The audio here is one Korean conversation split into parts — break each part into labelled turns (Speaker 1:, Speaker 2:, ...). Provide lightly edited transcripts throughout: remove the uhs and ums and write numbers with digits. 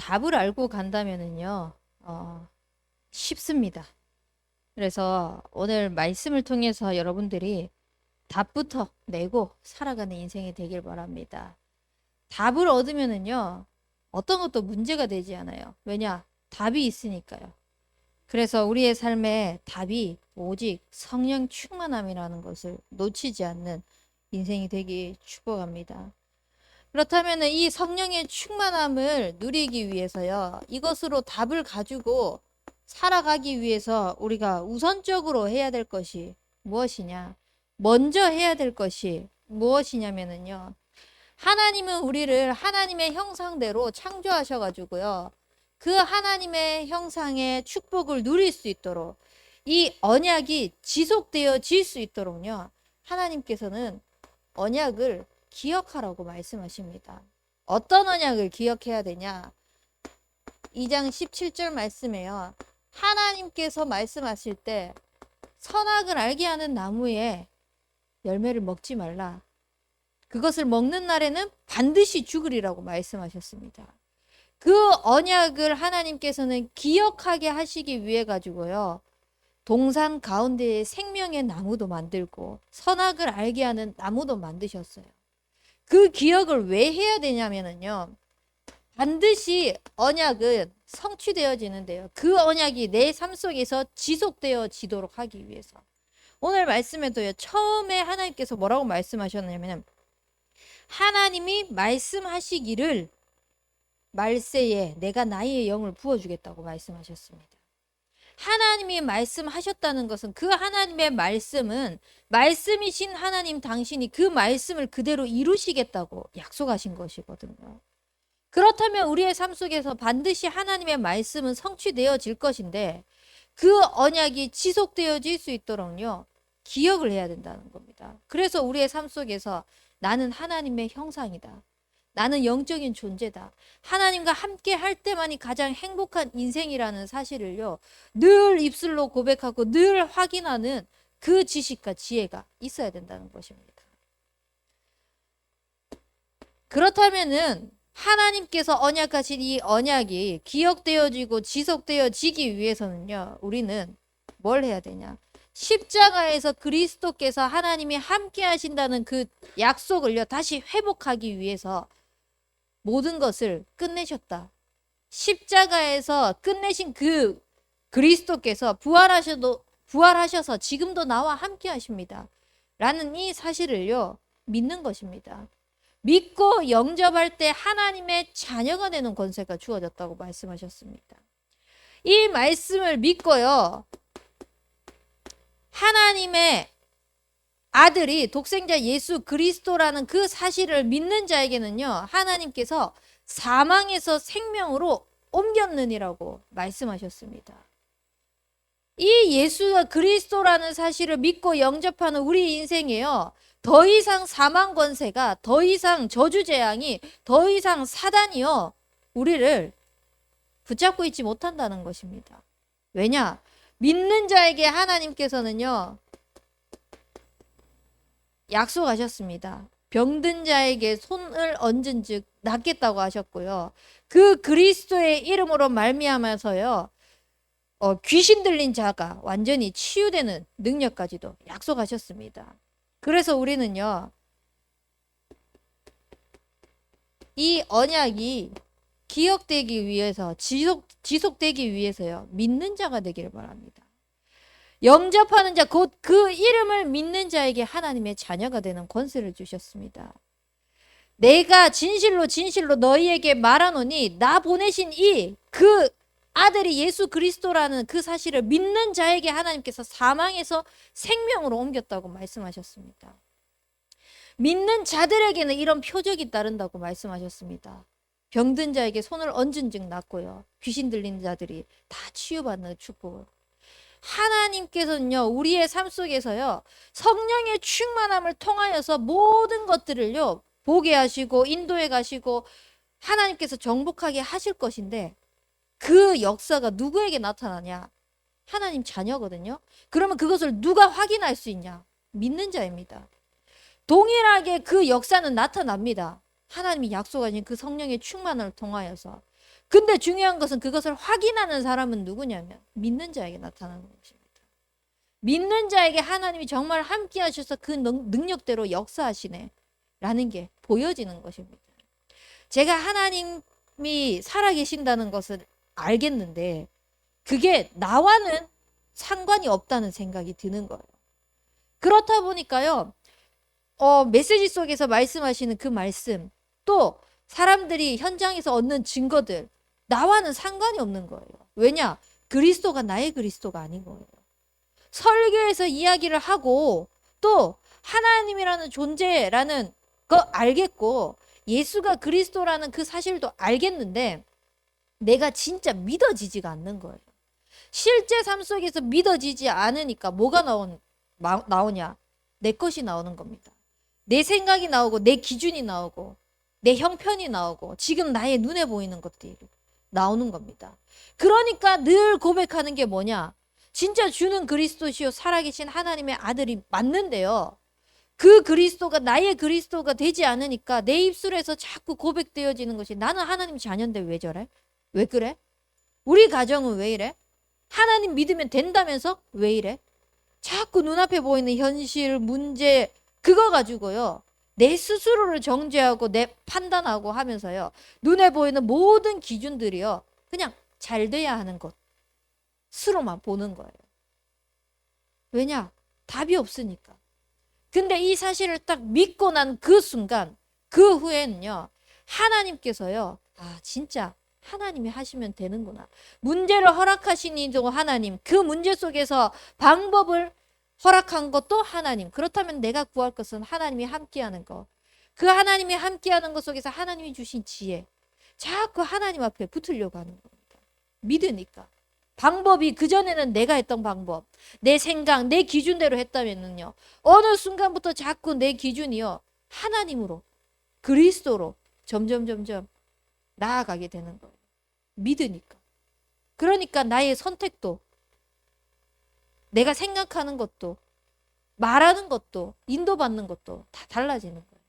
Speaker 1: 답을 알고 간다면은요, 쉽습니다. 그래서 오늘 말씀을 통해서 여러분들이 답부터 내고 살아가는 인생이 되길 바랍니다. 답을 얻으면은요, 어떤 것도 문제가 되지 않아요. 왜냐? 답이 있으니까요. 그래서 우리의 삶에 답이 오직 성령 충만함이라는 것을 놓치지 않는 인생이 되기 축복합니다. 그렇다면 이 성령의 충만함을 누리기 위해서요, 이것으로 답을 가지고 살아가기 위해서 우리가 우선적으로 해야 될 것이 무엇이냐? 먼저 해야 될 것이 무엇이냐면요, 하나님은 우리를 하나님의 형상대로 창조하셔가지고요, 그 하나님의 형상의 축복을 누릴 수 있도록, 이 언약이 지속되어질 수 있도록요, 하나님께서는 언약을 기억하라고 말씀하십니다. 어떤 언약을 기억해야 되냐? 2장 17절 말씀에요, 하나님께서 말씀하실 때 선악을 알게 하는 나무의 열매를 먹지 말라. 그것을 먹는 날에는 반드시 죽으리라고 말씀하셨습니다. 그 언약을 하나님께서는 기억하게 하시기 위해 가지고요, 동산 가운데에 생명의 나무도 만들고 선악을 알게 하는 나무도 만드셨어요. 그 기억을 왜 해야 되냐면요, 반드시 언약은 성취되어지는데요, 그 언약이 내 삶 속에서 지속되어지도록 하기 위해서. 오늘 말씀에도요, 처음에 하나님께서 뭐라고 말씀하셨냐면, 하나님이 말씀하시기를 말세에 내가 나의 영을 부어주겠다고 말씀하셨습니다. 하나님이 말씀하셨다는 것은, 그 하나님의 말씀은 말씀이신 하나님 당신이 그 말씀을 그대로 이루시겠다고 약속하신 것이거든요. 그렇다면 우리의 삶 속에서 반드시 하나님의 말씀은 성취되어질 것인데, 그 언약이 지속되어질 수 있도록요, 기억을 해야 된다는 겁니다. 그래서 우리의 삶 속에서 나는 하나님의 형상이다, 나는 영적인 존재다, 하나님과 함께 할 때만이 가장 행복한 인생이라는 사실을요, 늘 입술로 고백하고 늘 확인하는 그 지식과 지혜가 있어야 된다는 것입니다. 그렇다면은 하나님께서 언약하신 이 언약이 기억되어지고 지속되어지기 위해서는요, 우리는 뭘 해야 되냐? 십자가에서 그리스도께서 하나님이 함께 하신다는 그 약속을요, 다시 회복하기 위해서 모든 것을 끝내셨다. 십자가에서 끝내신 그 그리스도께서 부활하셔서 지금도 나와 함께 하십니다. 라는 이 사실을요, 믿는 것입니다. 믿고 영접할 때 하나님의 자녀가 되는 권세가 주어졌다고 말씀하셨습니다. 이 말씀을 믿고요, 하나님의 아들이 독생자 예수 그리스도라는 그 사실을 믿는 자에게는요, 하나님께서 사망에서 생명으로 옮겼느니라고 말씀하셨습니다. 이 예수가 그리스도라는 사실을 믿고 영접하는 우리 인생에요, 더 이상 사망 권세가, 더 이상 저주 재앙이, 더 이상 사단이요, 우리를 붙잡고 있지 못한다는 것입니다. 왜냐? 믿는 자에게 하나님께서는요, 약속하셨습니다. 병든 자에게 손을 얹은 즉 낫겠다고 하셨고요, 그 그리스도의 이름으로 말미암아서요, 귀신 들린 자가 완전히 치유되는 능력까지도 약속하셨습니다. 그래서 우리는요, 이 언약이 기억되기 위해서, 지속되기 위해서요, 믿는 자가 되기를 바랍니다. 영접하는 자, 곧 그 이름을 믿는 자에게 하나님의 자녀가 되는 권세를 주셨습니다. 내가 진실로 진실로 너희에게 말하노니 나 보내신 그 아들이 예수 그리스도라는 그 사실을 믿는 자에게 하나님께서 사망에서 생명으로 옮겼다고 말씀하셨습니다. 믿는 자들에게는 이런 표적이 따른다고 말씀하셨습니다. 병든 자에게 손을 얹은 즉 낫고요, 귀신 들린 자들이 다 치유받는 축복을. 하나님께서는요, 우리의 삶 속에서요, 성령의 충만함을 통하여서 모든 것들을요, 보게 하시고 인도해 가시고 하나님께서 정복하게 하실 것인데, 그 역사가 누구에게 나타나냐? 하나님 자녀거든요. 그러면 그것을 누가 확인할 수 있냐? 믿는 자입니다. 동일하게 그 역사는 나타납니다. 하나님이 약속하신 그 성령의 충만을 통하여서. 근데 중요한 것은 그것을 확인하는 사람은 누구냐면 믿는 자에게 나타나는 것입니다. 믿는 자에게 하나님이 정말 함께 하셔서 그 능력대로 역사하시네 라는 게 보여지는 것입니다. 제가 하나님이 살아계신다는 것을 알겠는데 그게 나와는 상관이 없다는 생각이 드는 거예요. 그렇다 보니까요, 메시지 속에서 말씀하시는 그 말씀, 또 사람들이 현장에서 얻는 증거들, 나와는 상관이 없는 거예요. 왜냐? 그리스도가 나의 그리스도가 아닌 거예요. 설교에서 이야기를 하고 또 하나님이라는 존재라는 거 알겠고 예수가 그리스도라는 그 사실도 알겠는데 내가 진짜 믿어지지가 않는 거예요. 실제 삶 속에서 믿어지지 않으니까 뭐가 나오냐? 내 것이 나오는 겁니다. 내 생각이 나오고 내 기준이 나오고 내 형편이 나오고 지금 나의 눈에 보이는 것들이 나오는 겁니다. 그러니까 늘 고백하는 게 뭐냐? 진짜 주는 그리스도시요 살아계신 하나님의 아들이 맞는데요. 그 그리스도가 나의 그리스도가 되지 않으니까 내 입술에서 자꾸 고백되어지는 것이 나는 하나님 자녀인데 왜 저래? 왜 그래? 우리 가정은 왜 이래? 하나님 믿으면 된다면서 왜 이래? 자꾸 눈앞에 보이는 현실, 문제 그거 가지고요. 내 스스로를 정죄하고 내 판단하고 하면서요. 눈에 보이는 모든 기준들이요. 그냥 잘 돼야 하는 것으로만 보는 거예요. 왜냐? 답이 없으니까. 근데 이 사실을 딱 믿고 난 그 순간, 그 후에는요. 하나님께서요. 아, 진짜 하나님이 하시면 되는구나. 문제를 허락하신 이도 하나님, 그 문제 속에서 방법을 허락한 것도 하나님. 그렇다면 내가 구할 것은 하나님이 함께하는 것. 그 하나님이 함께하는 것 속에서 하나님이 주신 지혜. 자꾸 하나님 앞에 붙으려고 하는 겁니다. 믿으니까. 방법이 그전에는 내가 했던 방법, 내 생각, 내 기준대로 했다면요. 어느 순간부터 자꾸 내 기준이요. 하나님으로, 그리스도로 점점 나아가게 되는 거예요. 믿으니까. 그러니까 나의 선택도, 내가 생각하는 것도, 말하는 것도, 인도받는 것도 다 달라지는 거예요.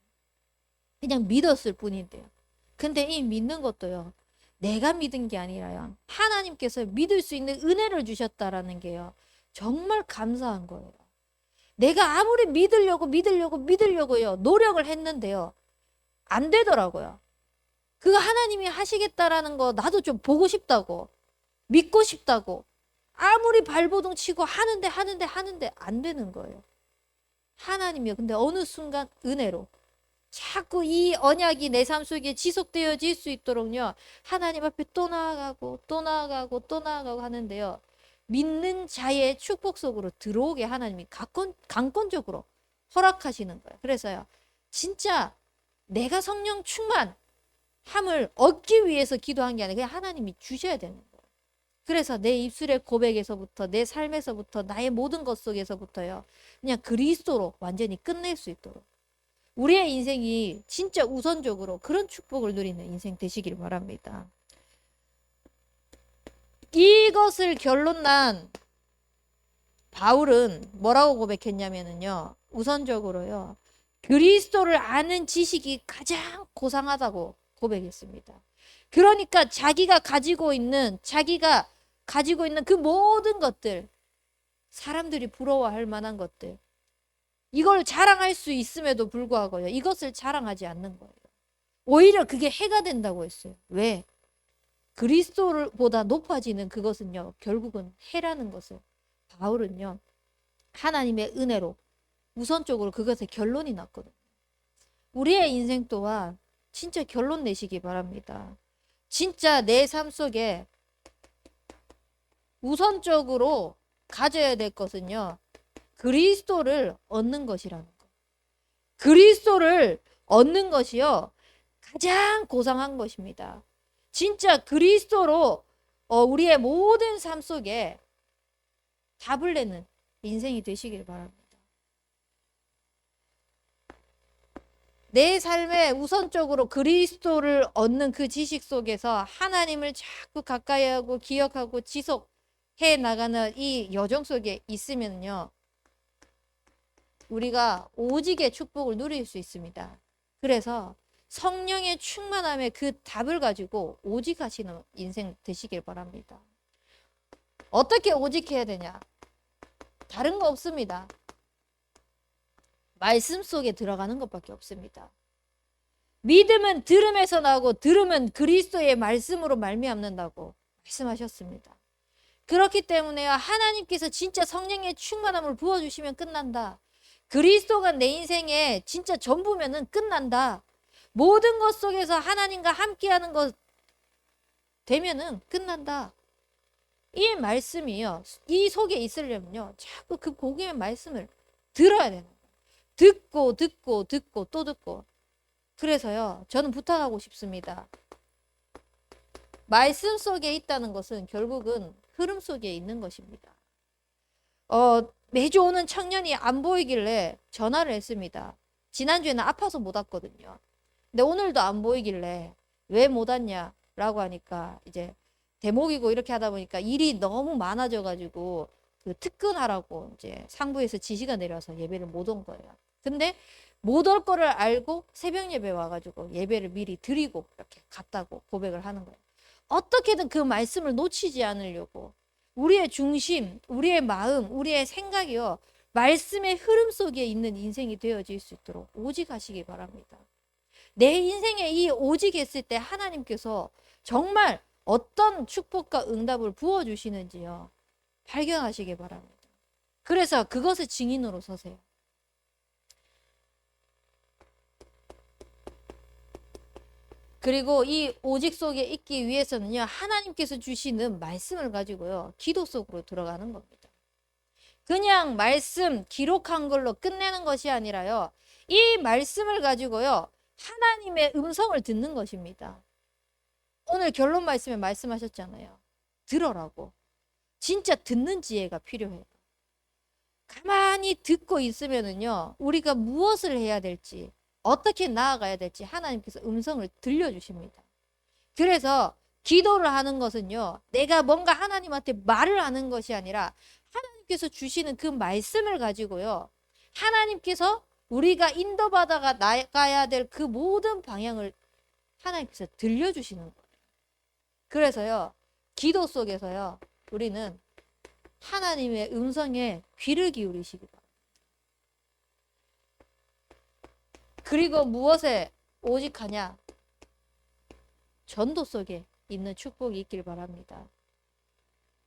Speaker 1: 그냥 믿었을 뿐인데요. 근데 이 믿는 것도요. 내가 믿은 게 아니라요. 하나님께서 믿을 수 있는 은혜를 주셨다라는 게요. 정말 감사한 거예요. 내가 아무리 믿으려고요. 노력을 했는데요. 안 되더라고요. 그거 하나님이 하시겠다라는 거 나도 좀 보고 싶다고. 믿고 싶다고. 아무리 발버둥 치고 하는데 안 되는 거예요. 하나님이요. 근데 어느 순간 은혜로 자꾸 이 언약이 내 삶 속에 지속되어질 수 있도록요. 하나님 앞에 또 나아가고 하는데요. 믿는 자의 축복 속으로 들어오게 하나님이 강권적으로 허락하시는 거예요. 그래서요. 진짜 내가 성령 충만함을 얻기 위해서 기도한 게 아니라 그냥 하나님이 주셔야 되는 거예요. 그래서 내 입술의 고백에서부터 내 삶에서부터 나의 모든 것 속에서부터요. 그냥 그리스도로 완전히 끝낼 수 있도록 우리의 인생이 진짜 우선적으로 그런 축복을 누리는 인생 되시길 바랍니다. 이것을 결론 난 바울은 뭐라고 고백했냐면요. 우선적으로요. 그리스도를 아는 지식이 가장 고상하다고 고백했습니다. 그러니까 자기가 가지고 있는 그 모든 것들, 사람들이 부러워할 만한 것들, 이걸 자랑할 수 있음에도 불구하고요. 이것을 자랑하지 않는 거예요. 오히려 그게 해가 된다고 했어요. 왜? 그리스도보다 높아지는 그것은요. 결국은 해라는 것을 바울은요. 하나님의 은혜로 우선적으로 그것에 결론이 났거든요. 우리의 인생 또한 진짜 결론 내시기 바랍니다. 진짜 내 삶 속에 우선적으로 가져야 될 것은요. 그리스도를 얻는 것이라는 거. 그리스도를 얻는 것이요. 가장 고상한 것입니다. 진짜 그리스도로 우리의 모든 삶 속에 답을 내는 인생이 되시길 바랍니다. 내 삶에 우선적으로 그리스도를 얻는 그 지식 속에서 하나님을 자꾸 가까이 하고 기억하고 지속해 나가는 이 여정 속에 있으면요. 우리가 오직의 축복을 누릴 수 있습니다. 그래서 성령의 충만함의 그 답을 가지고 오직하시는 인생 되시길 바랍니다. 어떻게 오직해야 되냐? 다른 거 없습니다. 말씀 속에 들어가는 것밖에 없습니다. 믿음은 들음에서 나고 들음은 그리스도의 말씀으로 말미암는다고 말씀하셨습니다. 그렇기 때문에요, 하나님께서 진짜 성령의 충만함을 부어주시면 끝난다. 그리스도가 내 인생의 진짜 전부면은 끝난다. 모든 것 속에서 하나님과 함께하는 것 되면은 끝난다. 이 말씀이요, 이 속에 있으려면요, 자꾸 그 복음의 말씀을 들어야 되는 거예요. 듣고 듣고 듣고 또 듣고. 그래서요, 저는 부탁하고 싶습니다. 말씀 속에 있다는 것은 결국은 흐름 속에 있는 것입니다. 매주 오는 청년이 안 보이길래 전화를 했습니다. 지난주에는 아파서 못 왔거든요. 근데 오늘도 안 보이길래 왜 못 왔냐 라고 하니까 이제 대목이고 이렇게 하다 보니까 일이 너무 많아져 가지고 그 특근하라고 이제 상부에서 지시가 내려서 예배를 못 온 거예요. 근데 못 올 거를 알고 새벽 예배 와가지고 예배를 미리 드리고 이렇게 갔다고 고백을 하는 거예요. 어떻게든 그 말씀을 놓치지 않으려고 우리의 중심, 우리의 마음, 우리의 생각이요, 말씀의 흐름 속에 있는 인생이 되어질 수 있도록 오직하시기 바랍니다. 내 인생에 이 오직했을 때 하나님께서 정말 어떤 축복과 응답을 부어주시는지요, 발견하시기 바랍니다. 그래서 그것을 증인으로 서세요. 그리고 이 오직 속에 있기 위해서는요, 하나님께서 주시는 말씀을 가지고요, 기도 속으로 들어가는 겁니다. 그냥 말씀 기록한 걸로 끝내는 것이 아니라요, 이 말씀을 가지고요, 하나님의 음성을 듣는 것입니다. 오늘 결론 말씀에 말씀하셨잖아요. 들어라고. 진짜 듣는 지혜가 필요해요. 가만히 듣고 있으면은요, 우리가 무엇을 해야 될지, 어떻게 나아가야 될지 하나님께서 음성을 들려주십니다. 그래서 기도를 하는 것은요, 내가 뭔가 하나님한테 말을 하는 것이 아니라 하나님께서 주시는 그 말씀을 가지고요, 하나님께서 우리가 인도받아가 나가야 될 그 모든 방향을 하나님께서 들려주시는 거예요. 그래서요, 기도 속에서요, 우리는 하나님의 음성에 귀를 기울이시기 바랍니다. 그리고 무엇에 오직하냐? 전도 속에 있는 축복이 있길 바랍니다.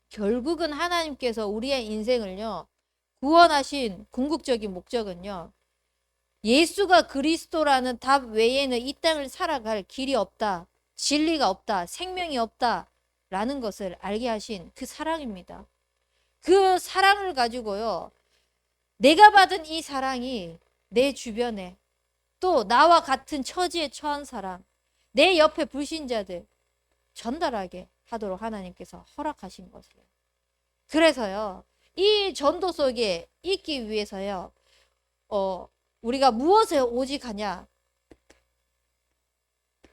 Speaker 1: 결국은 하나님께서 우리의 인생을요, 구원하신 궁극적인 목적은요, 예수가 그리스도라는 답 외에는 이 땅을 살아갈 길이 없다, 진리가 없다, 생명이 없다 라는 것을 알게 하신 그 사랑입니다. 그 사랑을 가지고요, 내가 받은 이 사랑이 내 주변에 또 나와 같은 처지에 처한 사람, 내 옆에 불신자들 전달하게 하도록 하나님께서 허락하신 것이에요. 그래서요, 이 전도 속에 있기 위해서요, 우리가 무엇에 오직하냐?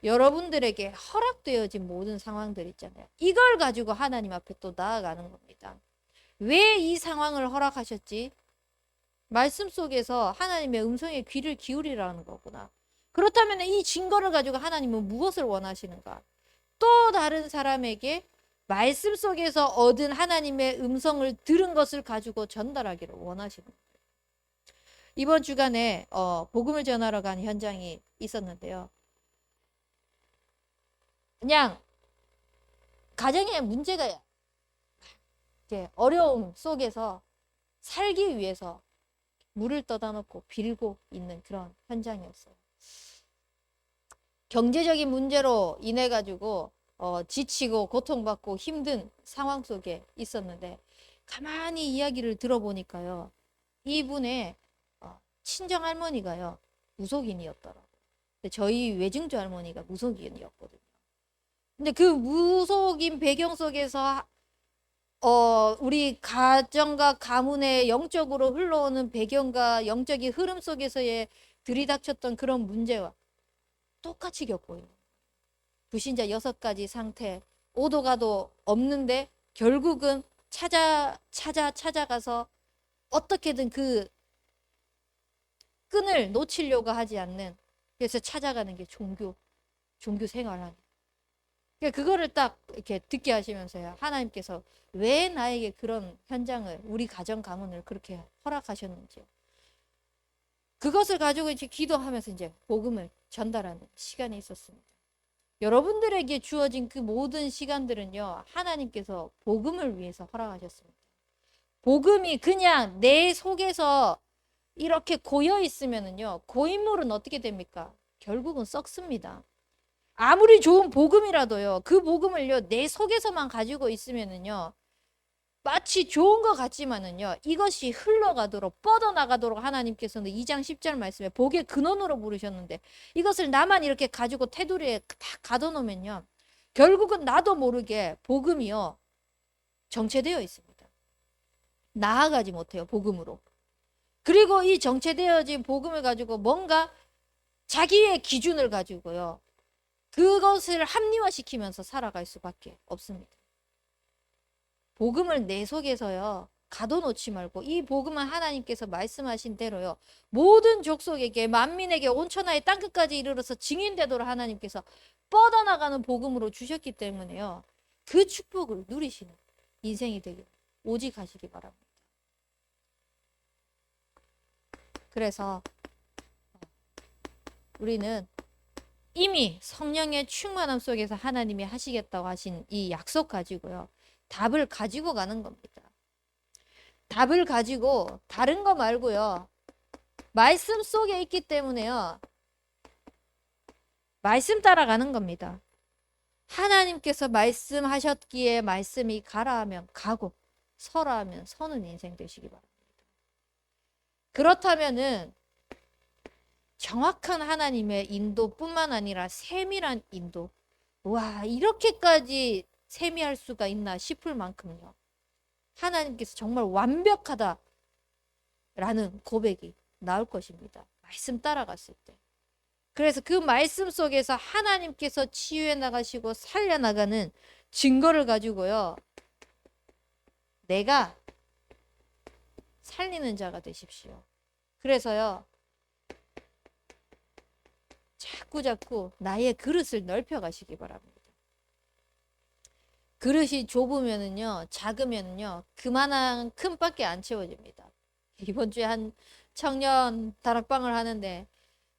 Speaker 1: 여러분들에게 허락되어진 모든 상황들 있잖아요. 이걸 가지고 하나님 앞에 또 나아가는 겁니다. 왜 이 상황을 허락하셨지? 말씀 속에서 하나님의 음성에 귀를 기울이라는 거구나. 그렇다면 이 증거를 가지고 하나님은 무엇을 원하시는가? 또 다른 사람에게 말씀 속에서 얻은 하나님의 음성을 들은 것을 가지고 전달하기를 원하시는 거예요. 이번 주간에 복음을 전하러 간 현장이 있었는데요. 그냥 가정에 문제가 어려움 속에서 살기 위해서 물을 떠다 놓고 빌고 있는 그런 현장이었어요. 경제적인 문제로 인해 가지고 지치고 고통받고 힘든 상황 속에 있었는데, 가만히 이야기를 들어보니까요, 이분의 친정 할머니가요, 무속인이었더라고요. 저희 외증조 할머니가 무속인이었거든요. 근데 그 무속인 배경 속에서 우리 가정과 가문의 영적으로 흘러오는 배경과 영적인 흐름 속에서의 들이닥쳤던 그런 문제와 똑같이 겪고 있는 불신자 6가지 상태, 오도 가도 없는데 결국은 찾아가서 어떻게든 그 끈을 놓치려고 하지 않는 그래서 찾아가는 게 종교 생활하는. 그러니까 그거를 딱 이렇게 듣게 하시면서요. 하나님께서 왜 나에게 그런 현장을, 우리 가정 가문을 그렇게 허락하셨는지. 그것을 가지고 이제 기도하면서 이제 복음을 전달하는 시간이 있었습니다. 여러분들에게 주어진 그 모든 시간들은요, 하나님께서 복음을 위해서 허락하셨습니다. 복음이 그냥 내 속에서 이렇게 고여 있으면은요, 고인물은 어떻게 됩니까? 결국은 썩습니다. 아무리 좋은 복음이라도요, 그 복음을요, 내 속에서만 가지고 있으면은요, 마치 좋은 것 같지만은요, 이것이 흘러가도록, 뻗어나가도록 하나님께서는 2장 10절 말씀에 복의 근원으로 부르셨는데, 이것을 나만 이렇게 가지고 테두리에 다 가둬놓으면요, 결국은 나도 모르게 복음이요, 정체되어 있습니다. 나아가지 못해요, 복음으로. 그리고 이 정체되어진 복음을 가지고 뭔가 자기의 기준을 가지고요, 그것을 합리화시키면서 살아갈 수밖에 없습니다. 복음을 내 속에서요, 가둬놓지 말고 이 복음은 하나님께서 말씀하신 대로요, 모든 족속에게 만민에게 온 천하의 땅끝까지 이르러서 증인되도록 하나님께서 뻗어나가는 복음으로 주셨기 때문에요, 그 축복을 누리시는 인생이 되길 오직 하시기 바랍니다. 그래서 우리는 이미 성령의 충만함 속에서 하나님이 하시겠다고 하신 이 약속 가지고요, 답을 가지고 가는 겁니다. 답을 가지고 다른 거 말고요, 말씀 속에 있기 때문에요, 말씀 따라가는 겁니다. 하나님께서 말씀하셨기에 말씀이 가라 하면 가고 서라 하면 서는 인생 되시기 바랍니다. 그렇다면은 정확한 하나님의 인도뿐만 아니라 세밀한 인도, 와, 이렇게까지 세미할 수가 있나 싶을 만큼요, 하나님께서 정말 완벽하다라는 고백이 나올 것입니다. 말씀 따라갔을 때. 그래서 그 말씀 속에서 하나님께서 치유해 나가시고 살려나가는 증거를 가지고요, 내가 살리는 자가 되십시오. 그래서요, 자꾸 나의 그릇을 넓혀 가시기 바랍니다. 그릇이 좁으면은요, 작으면은요, 그만한 큼밖에 안 채워집니다. 이번 주에 한 청년 다락방을 하는데,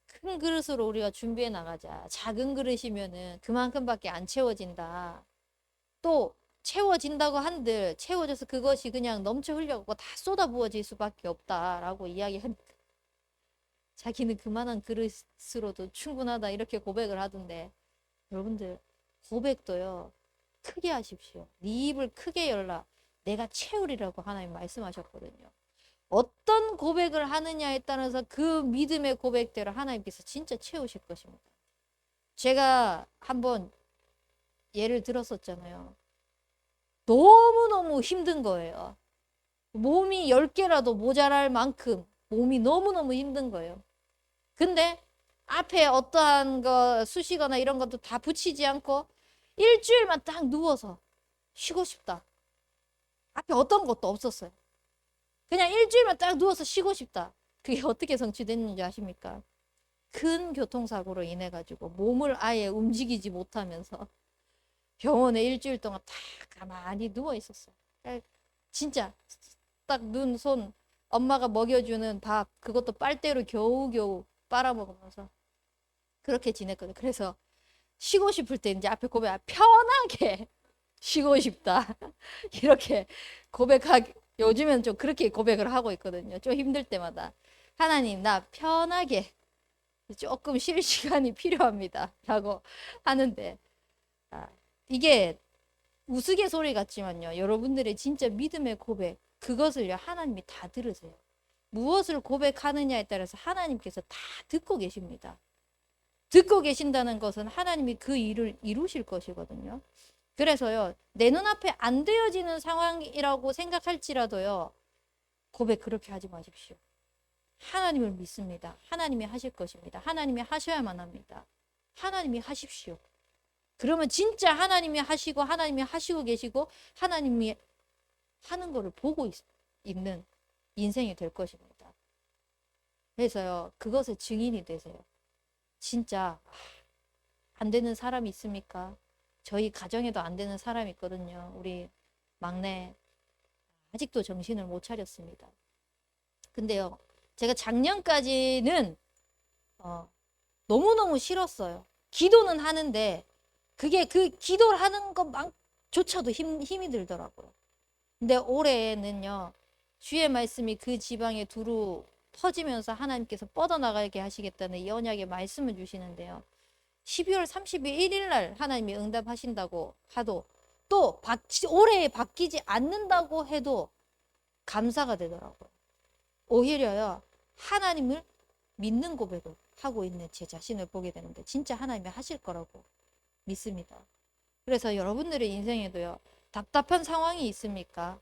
Speaker 1: 큰 그릇으로 우리가 준비해 나가자. 작은 그릇이면은 그만큼밖에 안 채워진다. 또 채워진다고 한들 채워져서 그것이 그냥 넘쳐 흘려가고 다 쏟아 부어질 수밖에 없다라고 이야기하니까 자기는 그만한 그릇으로도 충분하다 이렇게 고백을 하던데, 여러분들 고백도요, 크게 하십시오. 네 입을 크게 열라. 내가 채우리라고 하나님 말씀하셨거든요. 어떤 고백을 하느냐에 따라서 그 믿음의 고백대로 하나님께서 진짜 채우실 것입니다. 제가 한번 예를 들었었잖아요. 너무너무 힘든 거예요. 몸이 10개라도 모자랄 만큼 몸이 너무너무 힘든 거예요. 근데 앞에 어떠한 거 수시거나 이런 것도 다 붙이지 않고 일주일만 딱 누워서 쉬고 싶다. 앞에 어떤 것도 없었어요. 그냥 일주일만 딱 누워서 쉬고 싶다. 그게 어떻게 성취됐는지 아십니까? 큰 교통사고로 인해 가지고 몸을 아예 움직이지 못하면서 병원에 일주일 동안 딱 가만히 누워 있었어요. 진짜 딱 눈, 손, 엄마가 먹여주는 밥, 그것도 빨대로 겨우겨우 빨아먹으면서 그렇게 지냈거든요. 그래서 쉬고 싶을 때 이제 앞에 고백, 편하게 쉬고 싶다. 이렇게 고백하기, 요즘엔 좀 그렇게 고백을 하고 있거든요. 좀 힘들 때마다. 하나님, 나 편하게 조금 쉴 시간이 필요합니다. 라고 하는데, 이게 우스갯소리 같지만요, 여러분들의 진짜 믿음의 고백, 그것을요, 하나님이 다 들으세요. 무엇을 고백하느냐에 따라서 하나님께서 다 듣고 계십니다. 듣고 계신다는 것은 하나님이 그 일을 이루실 것이거든요. 그래서요, 내 눈앞에 안 되어지는 상황이라고 생각할지라도요, 고백 그렇게 하지 마십시오. 하나님을 믿습니다. 하나님이 하실 것입니다. 하나님이 하셔야만 합니다. 하나님이 하십시오. 그러면 진짜 하나님이 하시고 하나님이 하시고 계시고 하나님이 하는 거를 보고 있는 인생이 될 것입니다. 그래서요, 그것의 증인이 되세요. 진짜 안 되는 사람이 있습니까? 저희 가정에도 안 되는 사람이 있거든요. 우리 막내 아직도 정신을 못 차렸습니다. 근데요, 제가 작년까지는 너무너무 싫었어요. 기도는 하는데 그게 그 기도를 하는 것만조차도 힘이 들더라고요. 근데 올해는요, 주의 말씀이 그 지방에 두루 퍼지면서 하나님께서 뻗어나가게 하시겠다는 이 언약의 말씀을 주시는데요. 12월 31일 날 하나님이 응답하신다고 하도 또 올해 바뀌지 않는다고 해도 감사가 되더라고요. 오히려요, 하나님을 믿는 고백을 하고 있는 제 자신을 보게 되는데 진짜 하나님이 하실 거라고 믿습니다. 그래서 여러분들의 인생에도요, 답답한 상황이 있습니까?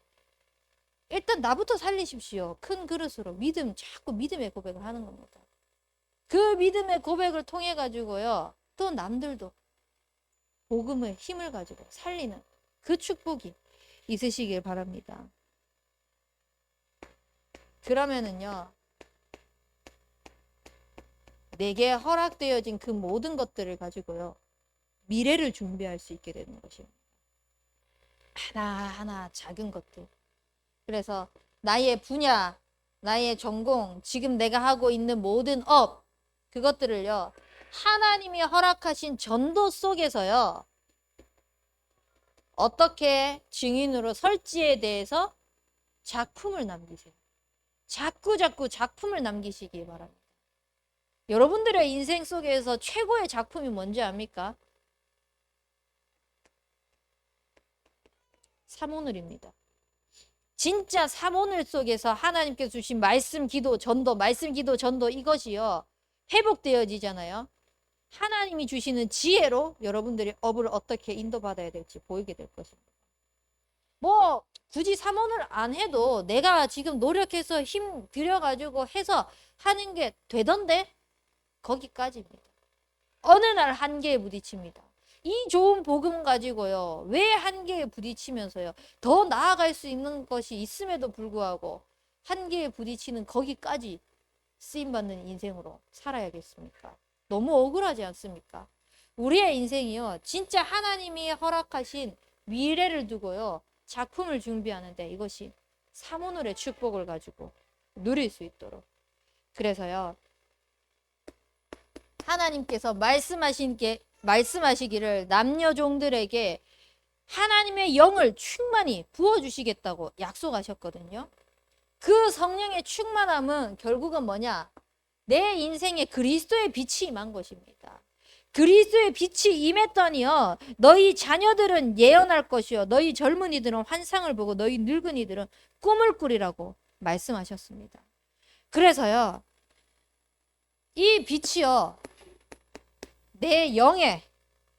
Speaker 1: 일단 나부터 살리십시오. 큰 그릇으로 자꾸 믿음의 고백을 하는 겁니다. 그 믿음의 고백을 통해 가지고요, 또 남들도 복음의 힘을 가지고 살리는 그 축복이 있으시길 바랍니다. 그러면은요, 내게 허락되어진 그 모든 것들을 가지고요, 미래를 준비할 수 있게 되는 것입니다. 하나하나 작은 것들. 그래서 나의 분야, 나의 전공, 지금 내가 하고 있는 모든 그것들을요, 하나님이 허락하신 전도 속에서요, 어떻게 증인으로 설지에 대해서 작품을 남기세요. 자꾸 작품을 남기시기 바랍니다. 여러분들의 인생 속에서 최고의 작품이 뭔지 압니까? 삼오늘입니다. 진짜 삼오늘 속에서 하나님께서 주신 말씀, 기도, 전도 이것이요, 회복되어지잖아요. 하나님이 주시는 지혜로 여러분들이 업을 어떻게 인도받아야 될지 보이게 될 것입니다. 뭐 굳이 삼원을 안 해도 내가 지금 노력해서 힘 들여가지고 해서 하는 게 되던데 거기까지입니다. 어느 날 한계에 부딪힙니다. 이 좋은 복음 가지고요, 왜 한계에 부딪히면서요, 더 나아갈 수 있는 것이 있음에도 불구하고 한계에 부딪히는 거기까지 쓰임받는 인생으로 살아야겠습니까? 너무 억울하지 않습니까? 우리의 인생이요, 진짜 하나님이 허락하신 미래를 두고요, 작품을 준비하는데 이것이 삼오늘의 축복을 가지고 누릴 수 있도록. 그래서요, 하나님께서 말씀하시기를 남녀 종들에게 하나님의 영을 충만히 부어주시겠다고 약속하셨거든요. 그 성령의 충만함은 결국은 뭐냐? 내 인생에 그리스도의 빛이 임한 것입니다. 그리스도의 빛이 임했더니요, 너희 자녀들은 예언할 것이요, 너희 젊은이들은 환상을 보고 너희 늙은이들은 꿈을 꾸리라고 말씀하셨습니다. 그래서요, 이 빛이요, 내 영에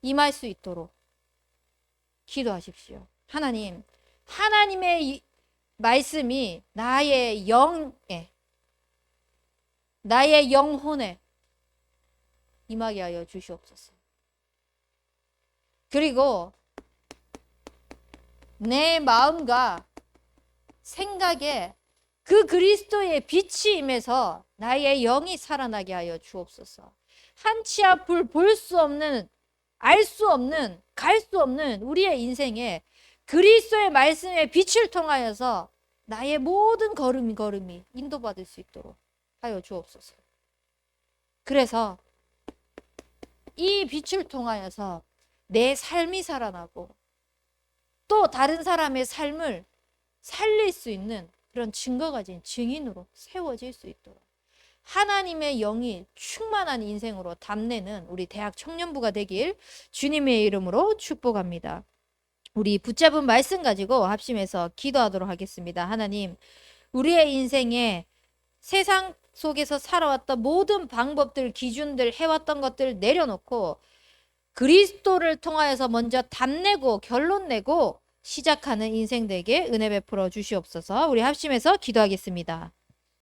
Speaker 1: 임할 수 있도록 기도하십시오. 하나님의 말씀이 나의 영혼에 임하게 하여 주시옵소서. 그리고 내 마음과 생각에 그 그리스도의 빛이 임해서 나의 영이 살아나게 하여 주옵소서. 한치 앞을 볼 수 없는, 알 수 없는, 갈 수 없는 우리의 인생에 그리스도의 말씀의 빛을 통하여서 나의 모든 걸음이 인도받을 수 있도록 하여 주옵소서. 그래서 이 빛을 통하여서 내 삶이 살아나고 또 다른 사람의 삶을 살릴 수 있는 그런 증거가 진 증인으로 세워질 수 있도록 하나님의 영이 충만한 인생으로 담내는 우리 대학 청년부가 되길 주님의 이름으로 축복합니다. 우리 붙잡은 말씀 가지고 합심해서 기도하도록 하겠습니다. 하나님, 우리의 인생에 세상 속에서 살아왔던 모든 방법들, 기준들, 해왔던 것들 내려놓고 그리스도를 통하여서 먼저 답내고 결론 내고 시작하는 인생 되게 은혜 베풀어 주시옵소서. 우리 합심해서 기도하겠습니다.